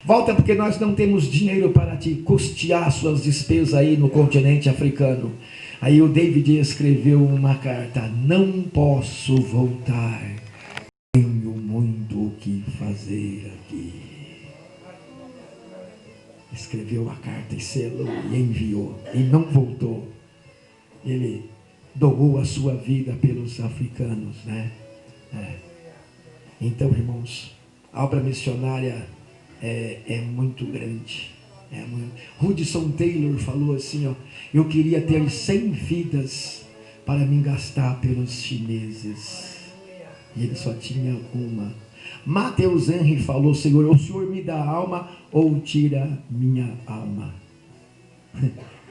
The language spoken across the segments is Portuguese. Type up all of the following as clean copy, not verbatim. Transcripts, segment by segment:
Volta, porque nós não temos dinheiro para te custear suas despesas aí no continente africano. Aí o David escreveu uma carta: não posso voltar, tenho muito o que fazer aqui. Escreveu a carta e selou e enviou, e não voltou. Ele doou a sua vida pelos africanos, né? Então, irmãos, a obra missionária é muito grande. Hudson Taylor falou assim, ó: eu queria ter 100 vidas para me gastar pelos chineses, e ele só tinha uma. Mateus Henry falou: Senhor, o Senhor me dá alma ou tira minha alma?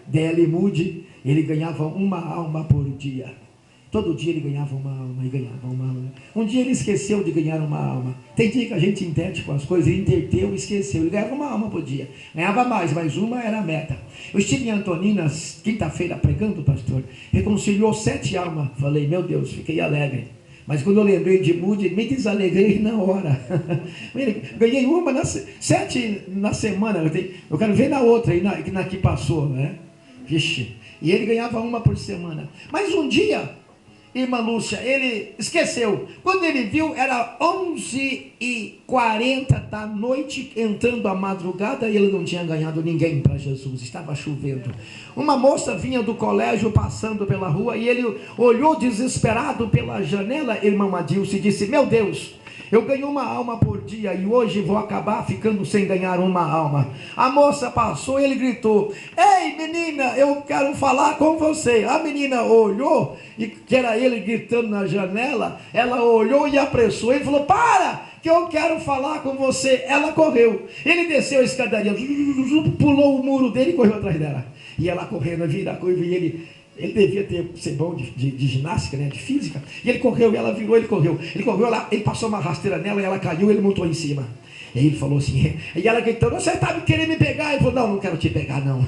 D.L. Moody, ele ganhava uma alma por dia. Todo dia ele ganhava uma alma e ganhava uma alma. Um dia ele esqueceu de ganhar uma alma. Tem dia que a gente interte com as coisas, ele inverteu e esqueceu. Ele ganhava uma alma por dia. Ganhava mais, mas uma era a meta. Eu estive em Antoninas, quinta-feira, pregando, pastor. Reconciliou 7 almas. Falei, meu Deus, fiquei alegre. Mas quando eu lembrei de Moody, me desalegrei na hora. Ganhei uma, 7 na semana. Eu quero ver na outra, na que passou, né? Vixe. E ele ganhava uma por semana. Mas um dia, irmã Lúcia, ele esqueceu. Quando ele viu, era 11h40 da noite, entrando a madrugada, e ele não tinha ganhado ninguém para Jesus. Estava chovendo. Uma moça vinha do colégio passando pela rua, e ele olhou desesperado pela janela, irmã Adilce, e disse: meu Deus, eu ganho uma alma por dia e hoje vou acabar ficando sem ganhar uma alma. A moça passou e ele gritou: ei menina, eu quero falar com você. A menina olhou, e que era ele gritando na janela. Ela olhou e apressou. Ele falou: para, que eu quero falar com você. Ela correu, ele desceu a escadaria, pulou o muro dele e correu atrás dela. E ela correndo, vira a curva, e ele devia ser bom de ginástica, né, de física. E ele correu, e ela virou, ele correu lá, ele passou uma rasteira nela, e ela caiu, ele montou em cima. E ele falou assim, e ela gritando: você está querendo me pegar? Ele falou: não, não quero te pegar não.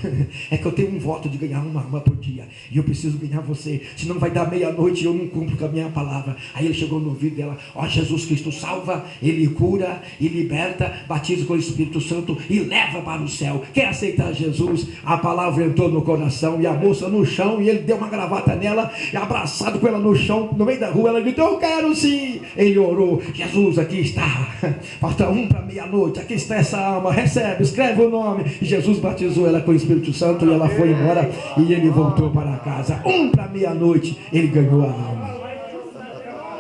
É que eu tenho um voto de ganhar uma alma por dia, e eu preciso ganhar você, senão vai dar meia-noite e eu não cumpro com a minha palavra. Aí ele chegou no ouvido dela: ó, Jesus Cristo salva, ele cura e liberta, batiza com o Espírito Santo e leva para o céu. Quer aceitar Jesus? A palavra entrou no coração, e a moça no chão, e ele deu uma gravata nela, e abraçado com ela no chão, no meio da rua, ela gritou: eu quero sim. Ele orou: Jesus, aqui está, falta 1 para meia-noite, aqui está essa alma, recebe, escreve o nome. E Jesus batizou ela com o Espírito Santo, e ela foi embora, e ele voltou para casa. 1 para meia-noite, ele ganhou a alma.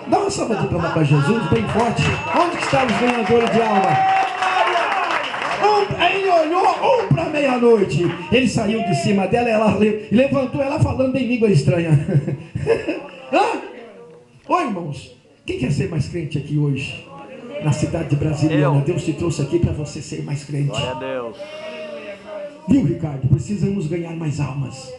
Dá uma salva de palmas para Jesus, bem forte. Onde estão os ganhadores de alma? Aí ele olhou, 1 para meia-noite, ele saiu de cima dela, ela levantou, ela falando em língua estranha. Oi, irmãos, quem quer ser mais crente aqui hoje? Na cidade de Brasília, Deus te trouxe aqui para você ser mais crente. Glória a Deus. Viu, Ricardo? Precisamos ganhar mais almas.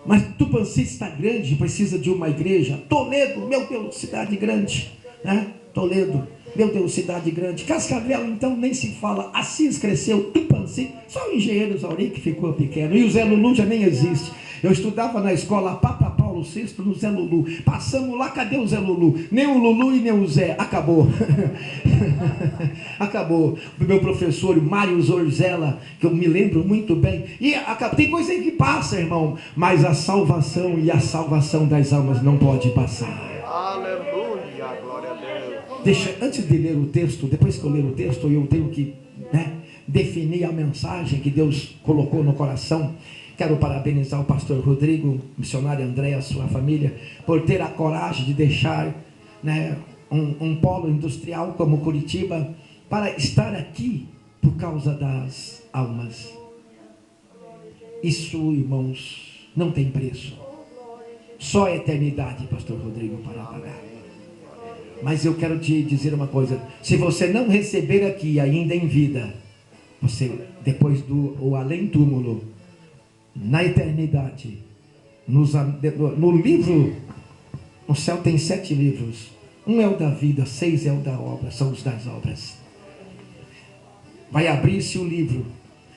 Mas Tupãssi está grande, precisa de uma igreja. Toledo, meu Deus, cidade grande, né? Toledo, meu Deus, cidade grande. Cascavel, então, nem se fala. Assis cresceu, Tupãssi, só o engenheiro Zauri que ficou pequeno. E o Zé Lulu já nem existe. Eu estudava na escola Papa Paulo VI no Zé Lulu. Passamos lá, cadê o Zé Lulu? Nem o Lulu e nem o Zé. Acabou. Acabou. O meu professor Mário Zorzella, que eu me lembro muito bem. E tem coisa aí que passa, irmão. Mas a salvação e a salvação das almas não pode passar. Aleluia, glória a Deus. Deixa, antes de ler o texto, depois que eu ler o texto, eu tenho que, definir a mensagem que Deus colocou no coração. Quero parabenizar o pastor Rodrigo, missionário André, a sua família, por ter a coragem de deixar, um polo industrial como Curitiba, para estar aqui por causa das almas. Isso, irmãos, não tem preço. Só a eternidade, pastor Rodrigo, para pagar. Mas eu quero te dizer uma coisa: se você não receber aqui ainda em vida, você, depois do além-túmulo, na eternidade, no livro, no céu tem 7 livros. 1 é o da vida, 6 é o da obra, são os das obras. Vai abrir-se o livro.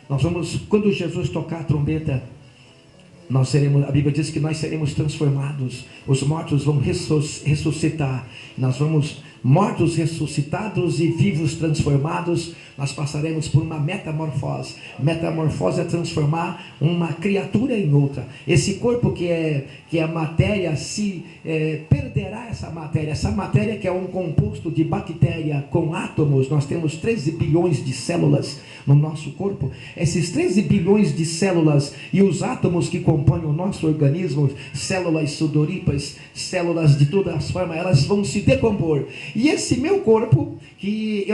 Nós vamos, quando Jesus tocar a trombeta, nós seremos, a Bíblia diz que nós seremos transformados. Os mortos vão ressuscitar. Nós vamos mortos ressuscitados e vivos transformados, nós passaremos por uma metamorfose. Metamorfose é transformar uma criatura em outra. Esse corpo que é matéria, perderá essa matéria que é um composto de bactéria com átomos. Nós temos 13 bilhões de células no nosso corpo. Esses 13 bilhões de células e os átomos que compõem o nosso organismo, células sudoríparas, células de todas as formas, elas vão se decompor. E esse meu corpo, que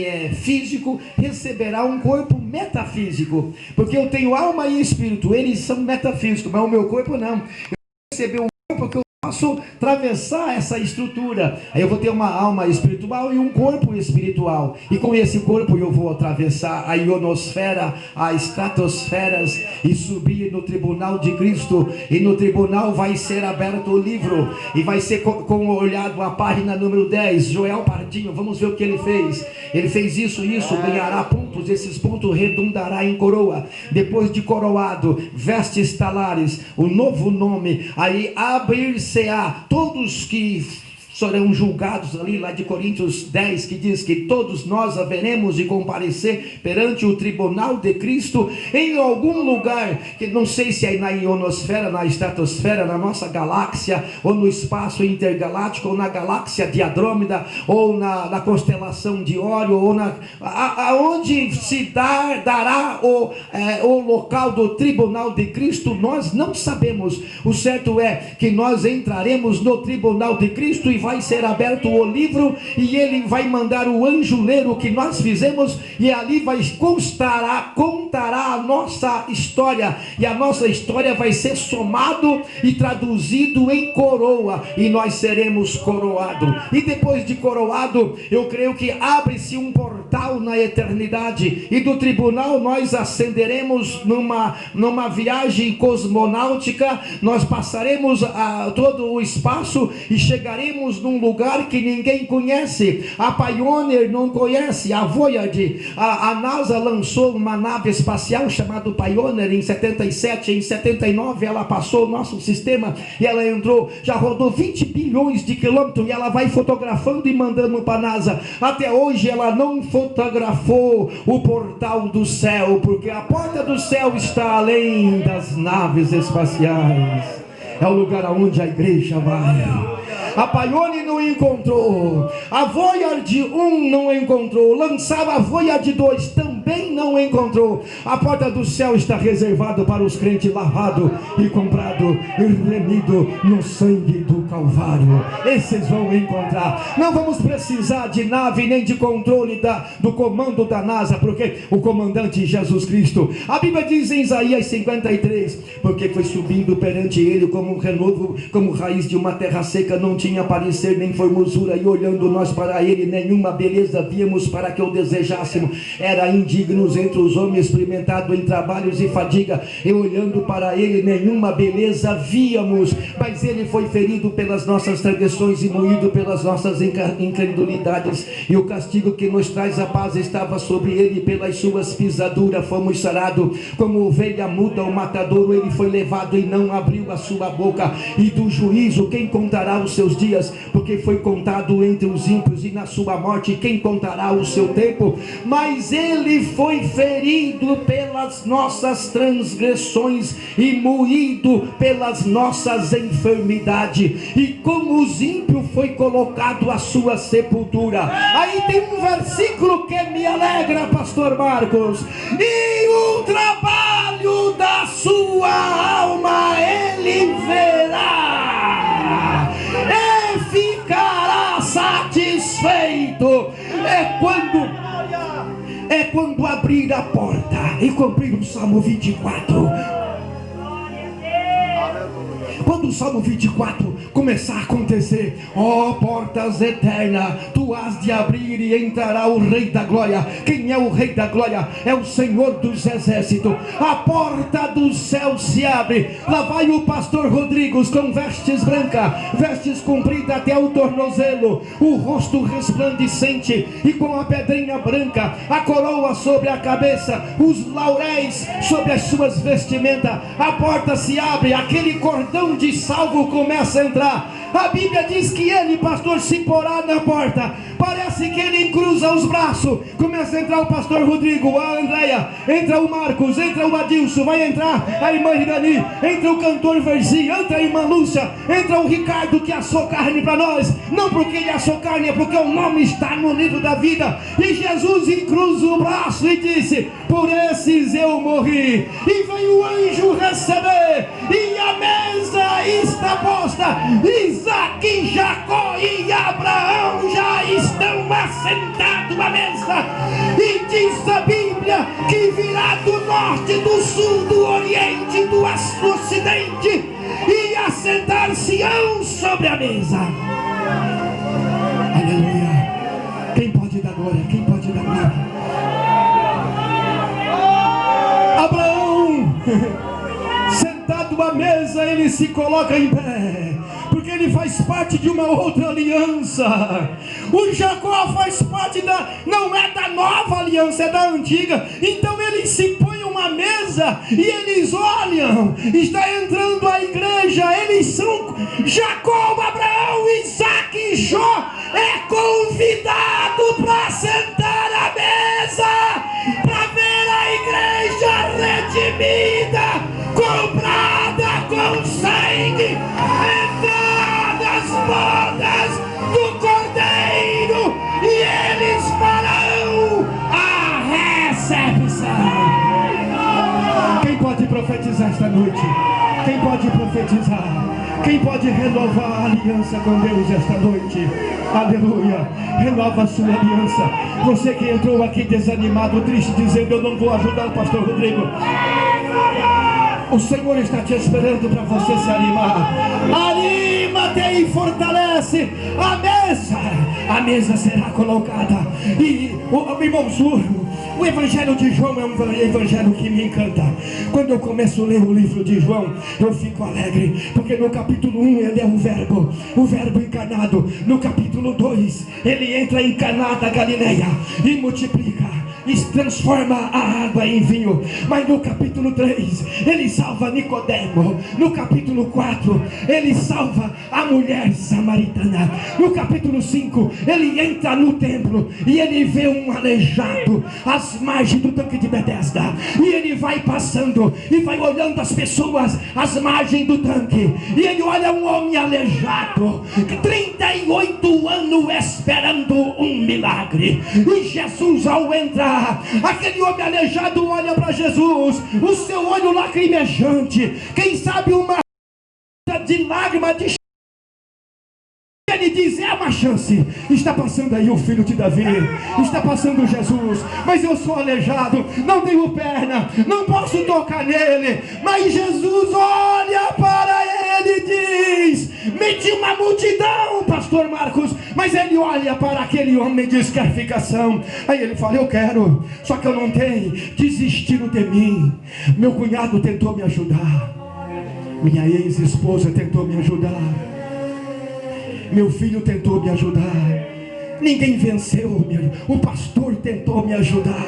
é físico, receberá um corpo metafísico, porque eu tenho alma e espírito, eles são metafísicos, mas o meu corpo não. Eu recebi um corpo que eu posso atravessar essa estrutura. Aí eu vou ter uma alma espiritual e um corpo espiritual, e com esse corpo eu vou atravessar a ionosfera, as estratosferas, e subir no tribunal de Cristo. E no tribunal vai ser aberto o livro, e vai ser olhado a página número 10. Joel Pardinho, vamos ver o que ele fez. Ele fez isso, ganhará pontos, esses pontos redundará em coroa. Depois de coroado, vestes talares, o novo nome. Aí abrir-se-á, todos que serão julgados ali, lá de Coríntios 10, que diz que todos nós haveremos de comparecer perante o tribunal de Cristo em algum lugar, que não sei se é na ionosfera, na estratosfera, na nossa galáxia, ou no espaço intergaláctico, ou na galáxia de Andrômeda, ou na constelação de Órion, ou aonde se dará o local do tribunal de Cristo, nós não sabemos. O certo é que nós entraremos no tribunal de Cristo, e vai ser aberto o livro, e ele vai mandar o anjo ler o que nós fizemos, e ali contará a nossa história, e a nossa história vai ser somado e traduzido em coroa, e nós seremos coroados. E depois de coroado, eu creio que abre-se um portal na eternidade, e do tribunal nós ascenderemos numa viagem cosmonáutica. Nós passaremos todo o espaço e chegaremos num lugar que ninguém conhece. A Pioneer não conhece, a Voyager, a NASA lançou uma nave espacial chamada Pioneer em 77, em 79 ela passou o nosso sistema, e ela entrou, já rodou 20 bilhões de quilômetros, e ela vai fotografando e mandando para a NASA. Até hoje ela não fotografou o portal do céu, porque a porta do céu está além das naves espaciais. É o lugar aonde a igreja vai. A Pioneer não encontrou, a Voyager 1 não encontrou, lançava a Voyager 2, também não encontrou. A porta do céu está reservada para os crentes, lavado e comprado e remido no sangue do Calvário. Esses vão encontrar. Não vamos precisar de nave nem de controle do comando da NASA, porque o comandante é Jesus Cristo. A Bíblia diz em Isaías 53, porque foi subindo perante ele como um renovo, como raiz de uma terra seca, não tinha parecer nem formosura, e olhando nós para ele, nenhuma beleza víamos para que o desejássemos. Era indignos entre os homens, experimentado em trabalhos e fadiga, e olhando para ele, nenhuma beleza víamos. Mas ele foi ferido pelas nossas transgressões e moído pelas nossas incredulidades, e o castigo que nos traz a paz estava sobre ele, pelas suas pisaduras fomos sarados. Como ovelha muda o matadouro, ele foi levado e não abriu a sua boca. E do juízo quem contará os seus dias? Porque foi contado entre os ímpios, e na sua morte quem contará o seu tempo? Mas ele foi ferido pelas nossas transgressões e moído pelas nossas enfermidades, e como os ímpios foi colocado a sua sepultura. Aí tem um versículo que me alegra, pastor Marcos: e o trabalho da sua alma ele verá e ficará satisfeito. É quando abrir a porta e cumprir o Salmo 24. Quando o Salmo 24 começar a acontecer, ó portas eternas, tu has de abrir e entrará o Rei da Glória. Quem é o Rei da Glória? É o Senhor dos Exércitos. A porta do céu se abre. Lá vai o pastor Rodrigues com vestes brancas, vestes compridas até o tornozelo, o rosto resplandecente e com a pedrinha branca, a coroa sobre a cabeça, os lauréis sobre as suas vestimentas. A porta se abre, aquele cordão de salvo começa a entrar. A Bíblia diz que ele, pastor, se porá na porta. Parece que ele cruza os braços. Começa a entrar o pastor Rodrigo, a Andréia, entra o Marcos, entra o Adilson, vai entrar a irmã Irani, entra o cantor Verzi, entra a irmã Lúcia, entra o Ricardo que assou carne para nós. Não porque ele assou carne, é porque o nome está no livro da vida. E Jesus cruza o braço e disse: por esses eu morri. E veio o anjo receber, e a mesa está posta. Isaac, Jacó e Abraão já estão assentados à mesa. E diz a Bíblia que virá do norte, do sul, do oriente, do ocidente, e assentar-se-ão sobre a mesa. Aleluia. Quem pode dar glória? Quem pode dar glória? Abraão, sentado à mesa, ele se coloca em pé, porque ele faz parte de uma outra aliança. O Jacó faz parte não é da nova aliança, é da antiga. Então eles se põem uma mesa e eles olham, está entrando a igreja, eles são Jacó, Abraão, Isaac e Jó, é convidado para sentar à mesa, para ver a igreja redimida, comprada com sangue, nas bodas do Cordeiro, e eles farão a recepção. Quem pode profetizar esta noite? Quem pode profetizar? Quem pode renovar a aliança com Deus esta noite? Aleluia. Renova a sua aliança. Você que entrou aqui desanimado, triste, dizendo: eu não vou ajudar o pastor Rodrigo. O Senhor está te esperando para você se animar. Anima-te e fortalece a mesa. A mesa será colocada. E irmãos, o Evangelho de João é um evangelho que me encanta. Quando eu começo a ler o livro de João, eu fico alegre, porque no capítulo 1 ele é o verbo encarnado. No capítulo 2 ele entra em Caná da Galileia e multiplica e transforma a água em vinho. Mas no capítulo 3 ele salva Nicodemo. No capítulo 4 ele salva a mulher samaritana. No capítulo 5 ele entra no templo e ele vê um aleijado às margens do tanque de Betesda, e ele vai passando e vai olhando as pessoas às margens do tanque, e ele olha um homem aleijado, 38 anos esperando um milagre. E Jesus, ao entrar, aquele homem aleijado olha para Jesus, o seu olho lacrimejante, quem sabe uma de lágrima de... Ele diz: é uma chance. Está passando aí o filho de Davi, está passando Jesus, mas eu sou aleijado, não tenho perna, não posso tocar nele. Mas Jesus olha para ele e diz: meti uma multidão, pastor Marcos, mas ele olha para aquele homem e diz: quer ficação? Aí ele fala: eu quero, só que eu não tenho. Desistiram de mim. Meu cunhado tentou me ajudar, minha ex-esposa tentou me ajudar, meu filho tentou me ajudar, ninguém venceu. O pastor tentou me ajudar,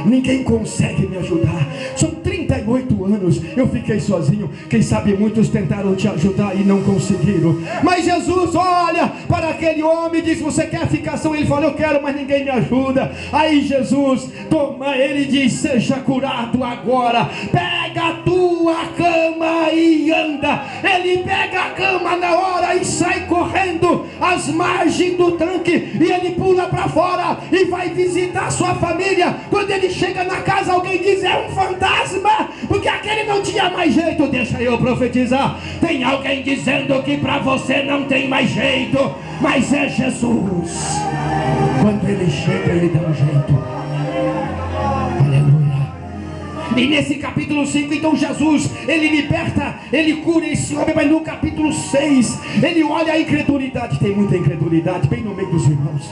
ninguém consegue me ajudar. São 38 anos, eu fiquei sozinho. Quem sabe muitos tentaram te ajudar e não conseguiram. Mas Jesus olha para aquele homem e diz: você quer ficação? Ele fala: eu quero, mas ninguém me ajuda. Aí Jesus toma ele e diz: seja curado agora, pega a tua cama e anda. Ele pega a cama na hora e sai correndo às margens do tanque, e ele pula para fora e vai visitar sua família. Quando ele chega na casa, alguém diz: é um fantasma, porque aquele não tinha mais jeito. Deixa eu profetizar. Tem alguém dizendo que para você não tem mais jeito, mas é Jesus. Quando ele chega, ele dá um jeito. Aleluia. E nesse capítulo 5, então Jesus, ele liberta, ele cura esse homem. Mas no capítulo 6, ele olha a incredulidade. Tem muita incredulidade bem no meio dos irmãos.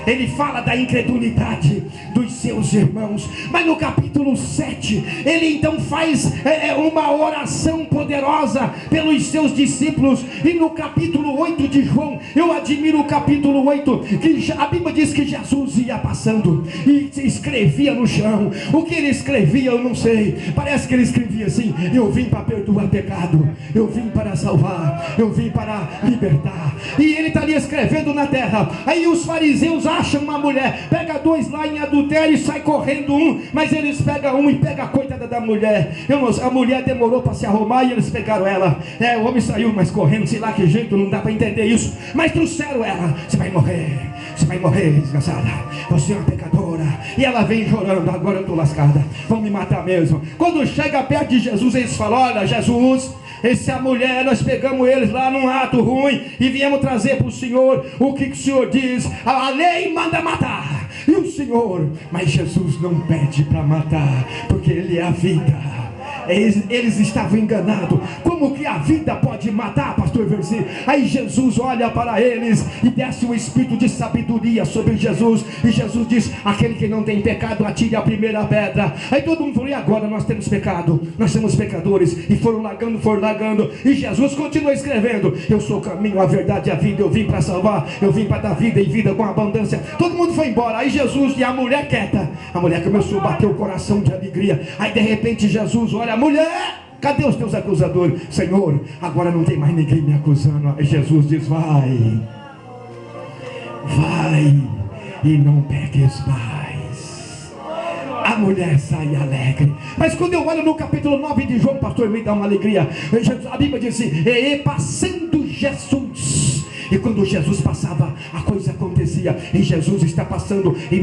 ele fala da incredulidade dos seus irmãos. Mas no capítulo 7, ele então faz uma oração poderosa pelos seus discípulos. E no capítulo 8 de João, eu admiro o capítulo 8, que a Bíblia diz que Jesus ia passando e escrevia no chão. O que ele escrevia eu não sei, parece que ele escrevia assim: eu vim para perdoar pecado, eu vim para salvar, eu vim para libertar. E ele está ali escrevendo na terra. Aí os fariseus acham uma mulher, pega dois lá em adultério e sai correndo um, mas eles pegam um e pega a coitada da mulher. A mulher demorou para se arrumar e eles pegaram ela. O homem saiu mas correndo, sei lá que jeito, não dá para entender isso, mas trouxeram ela. Você vai morrer, desgraçada, você é uma pecadora. E ela vem chorando: agora eu estou lascada, vão me matar mesmo. Quando chega perto de Jesus, eles falam: olha, Jesus, essa mulher, nós pegamos eles lá num ato ruim e viemos trazer para o Senhor. O que o Senhor diz? A lei manda matar, e o Senhor, mas Jesus não pede para matar, porque Ele é a vida. Eles estavam enganados. Como que a vida pode matar, pastor Versi? Aí Jesus olha para eles e desce o espírito de sabedoria sobre Jesus. E Jesus diz: aquele que não tem pecado, atire a primeira pedra. Aí todo mundo falou: e agora nós temos pecado, nós somos pecadores. E foram largando. E Jesus continua escrevendo: eu sou o caminho, a verdade e a vida. Eu vim para salvar, eu vim para dar vida e vida com abundância. Todo mundo foi embora. Aí Jesus e a mulher quieta. A mulher começou a bater o coração de alegria. Aí de repente Jesus olha: mulher, cadê os teus acusadores? Senhor, agora não tem mais ninguém me acusando. Aí Jesus diz: vai e não peques mais. A mulher sai alegre. Mas quando eu olho no capítulo 9 de João, pastor, me dá uma alegria. A Bíblia diz assim: e passando Jesus. E quando Jesus passava, a coisa acontecia. E Jesus está passando, e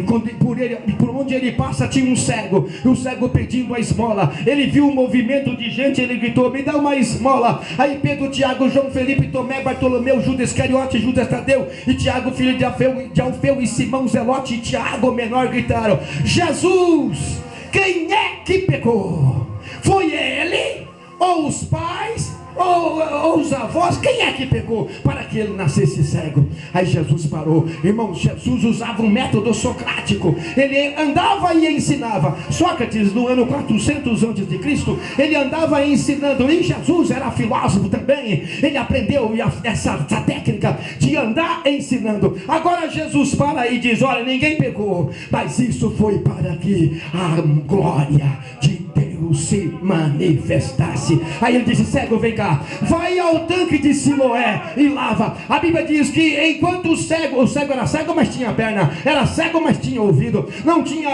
por onde ele passa tinha um cego. E o cego pedindo a esmola. Ele viu um movimento de gente, ele gritou: me dá uma esmola. Aí Pedro, Tiago, João, Felipe, Tomé, Bartolomeu, Judas Iscariote, Judas Tadeu e Tiago, filho de Alfeu, e Simão Zelote, e Tiago, o menor, gritaram: Jesus, quem é que pecou? Foi ele? Ou os pais? Ou os avós? Quem é que pecou para que ele nascesse cego? Aí Jesus parou. Irmão, Jesus usava um método socrático. Ele andava e ensinava. Sócrates, no ano 400 a.C., ele andava ensinando. E Jesus era filósofo também. Ele aprendeu essa técnica de andar ensinando. Agora Jesus para e diz: olha, ninguém pecou, mas isso foi para que a glória de Deus se manifestasse. Aí ele disse: cego, vem cá, vai ao tanque de Siloé e lava. A Bíblia diz que enquanto o cego era cego, mas tinha perna, era cego, mas tinha ouvido, não tinha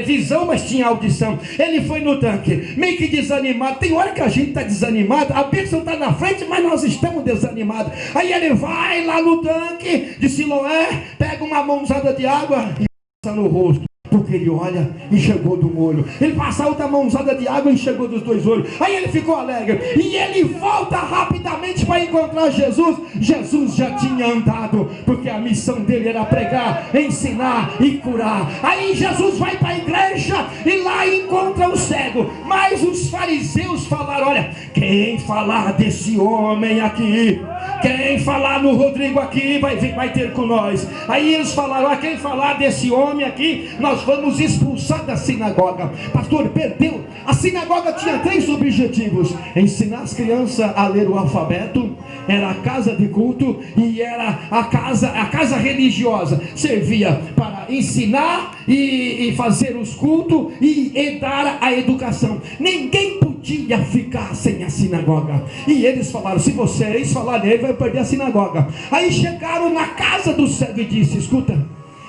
visão, mas tinha audição. Ele foi no tanque, meio que desanimado. Tem hora que a gente está desanimado, a bênção está na frente, mas nós estamos desanimados. Aí ele vai lá no tanque de Siloé, pega uma mãozada de água e passa no rosto, porque ele olha, enxergou de um olho. Ele passa outra mãozada de água e enxergou dos dois olhos. Aí ele ficou alegre. E ele volta rapidamente para encontrar Jesus. Jesus já tinha andado, porque a missão dele era pregar, ensinar e curar. Aí Jesus vai para a igreja e lá encontra o cego. Mas os fariseus falaram: olha, quem falar desse homem aqui, quem falar no Rodrigo aqui, vai ter com nós. Aí eles falaram: quem falar desse homem aqui, nós vamos expulsar da sinagoga. Pastor, perdeu. A sinagoga tinha 3 objetivos: ensinar as crianças a ler o alfabeto, era a casa de culto, e era a casa religiosa. Servia para ensinar e fazer os cultos e dar a educação. Ninguém podia ficar sem a sinagoga. E eles falaram: se vocês falarem nele, vai perder a sinagoga. Aí chegaram na casa do cego e disse: escuta,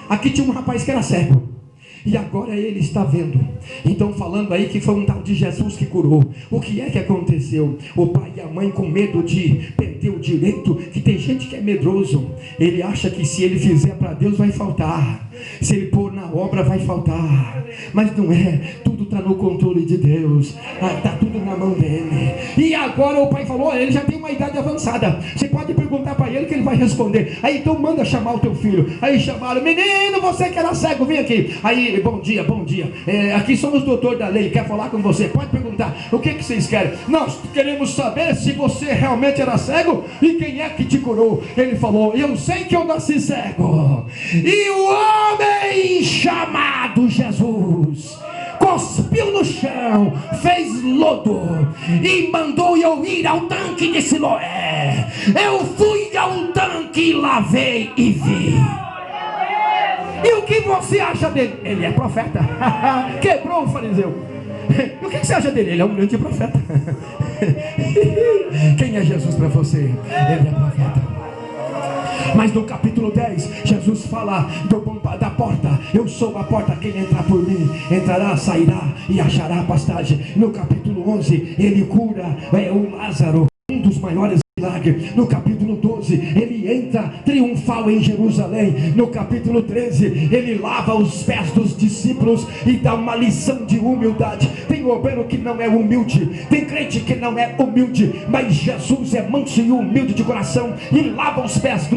aqui tinha um rapaz que era cego, e agora ele está vendo. Então falando aí que foi um tal de Jesus que curou. O que é que aconteceu? O pai e a mãe, com medo de perder o direito, que tem gente que é medroso, ele acha que se ele fizer para Deus vai faltar. Se ele pôr na a obra vai faltar, mas não é, tudo está no controle de Deus, está tudo na mão dele. E agora o pai falou, ele já tem uma idade avançada, você pode perguntar para ele que ele vai responder. Aí então manda chamar o teu filho. Aí chamaram, menino, você que era cego, vem aqui. Aí, bom dia, aqui somos doutor da lei, quer falar com você, pode perguntar, o que vocês querem? Nós queremos saber se você realmente era cego e quem é que te curou. Ele falou, eu sei que eu nasci cego. E o homem chamado Jesus cuspiu no chão, fez lodo e mandou eu ir ao tanque de Siloé. Eu fui ao tanque, lavei e vi. E o que você acha dele? Ele é profeta. Quebrou o fariseu. E o que você acha dele? Ele é um grande profeta. Quem é Jesus para você? Ele é profeta. Mas no capítulo 10, Jesus fala da porta. Eu sou a porta, quem entrar por mim entrará, sairá e achará pastagem. No capítulo 11, ele cura o Lázaro, um dos maiores milagres. No capítulo 12, ele entra triunfal em Jerusalém. No capítulo 13, ele lava os pés dos discípulos e dá uma lição de humildade. Tem obreiro que não é humilde, tem crente que não é humilde, mas Jesus é manso e humilde de coração e lava os pés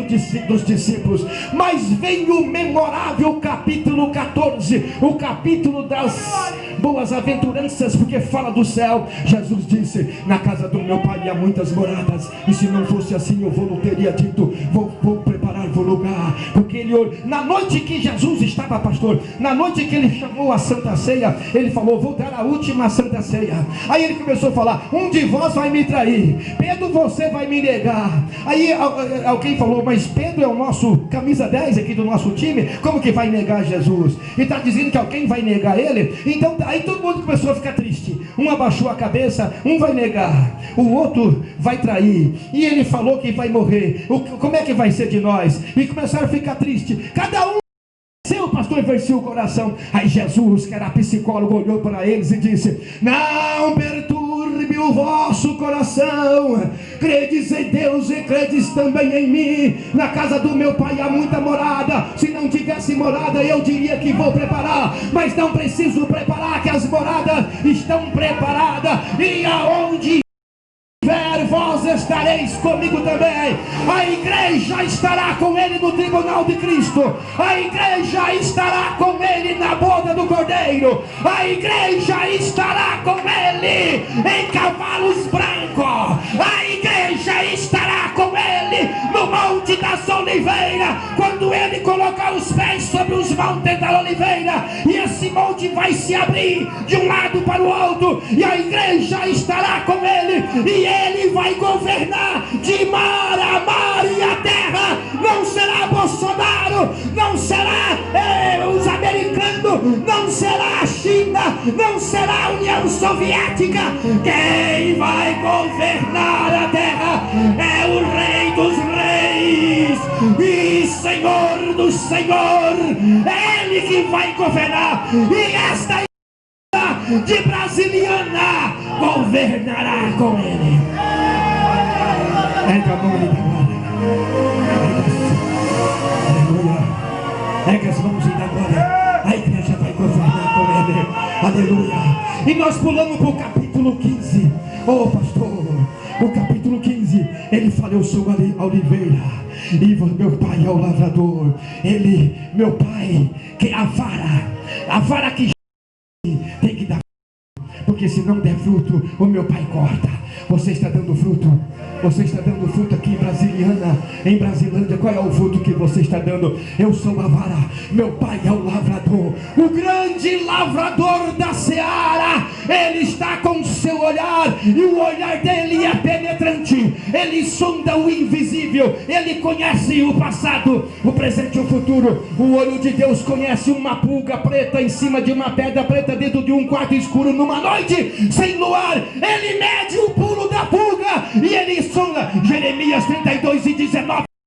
dos discípulos. Mas vem o memorável capítulo 14, o capítulo das boas-aventuranças, porque fala do céu. Jesus disse, na casa do meu pai há muitas moradas, e se não fosse assim eu não teria dito, vou preparar-vos lugar. Porque ele, na noite que Jesus estava, pastor, na noite que ele chamou a Santa Ceia, ele falou, vou dar a última Santa Ceia. Aí ele começou a falar, um de vós vai me trair, Pedro, você vai me negar. Aí alguém falou, mas Pedro é o nosso camisa 10 aqui do nosso time, como que vai negar Jesus? E está dizendo que alguém vai negar ele? Então aí todo mundo começou a ficar triste. Um abaixou a cabeça, um vai negar, o outro vai trair, e ele falou que vai morrer. Como é que vai ser de nós? E começaram a ficar tristes. Cada um seu pastor venceu o coração. Aí Jesus, que era psicólogo, olhou para eles e disse, não perturbe o vosso coração, credes em Deus e credes também em mim. Na casa do meu pai há muita morada. Se não tivesse morada eu diria que vou preparar, mas não preciso preparar, que as moradas estão preparadas. E aonde vós estareis comigo também. A igreja estará com ele no tribunal de Cristo. A igreja estará com ele na boda do Cordeiro. A igreja estará com ele em cavalos brancos. A igreja estará com ele no Monte das Oliveiras, quando ele colocar os pés sobre os montes da Oliveira, e esse monte vai se abrir de um lado para o outro, e a igreja estará com ele, e ele vai governar de mar a mar, e a terra não será Bolsonaro, não será os americanos, não será a China, não será a União Soviética. Quem vai governar a terra é o Rei dos Reis e Senhor do Senhor. É ele que vai governar, e esta de Brasiliana governará com ele. Erga a mão e aleluia. Erga as mãos e agora a igreja vai governar com ele. Aleluia. E nós pulamos para o capítulo 15. Oh pastor, o capítulo 15, ele fala, eu sou a oliveira e meu pai é o lavrador. Ele, meu pai, que é a vara que tem que dar, porque se não der fruto, o meu pai corta. Você está dando fruto? Você está dando fruto aqui em Brasilândia? Qual é o fruto que você está dando? Eu sou a vara, meu pai é o lavrador, o grande lavrador da seara. Ele está com o seu olhar, e o olhar dele é penetrante. Ele sonda o invisível, ele conhece o passado, o presente e o futuro. O olho de Deus conhece uma pulga preta em cima de uma pedra preta dentro de um quarto escuro numa noite sem luar. Ele mede o pulo da pulga e ele sonda. Jeremias 32:19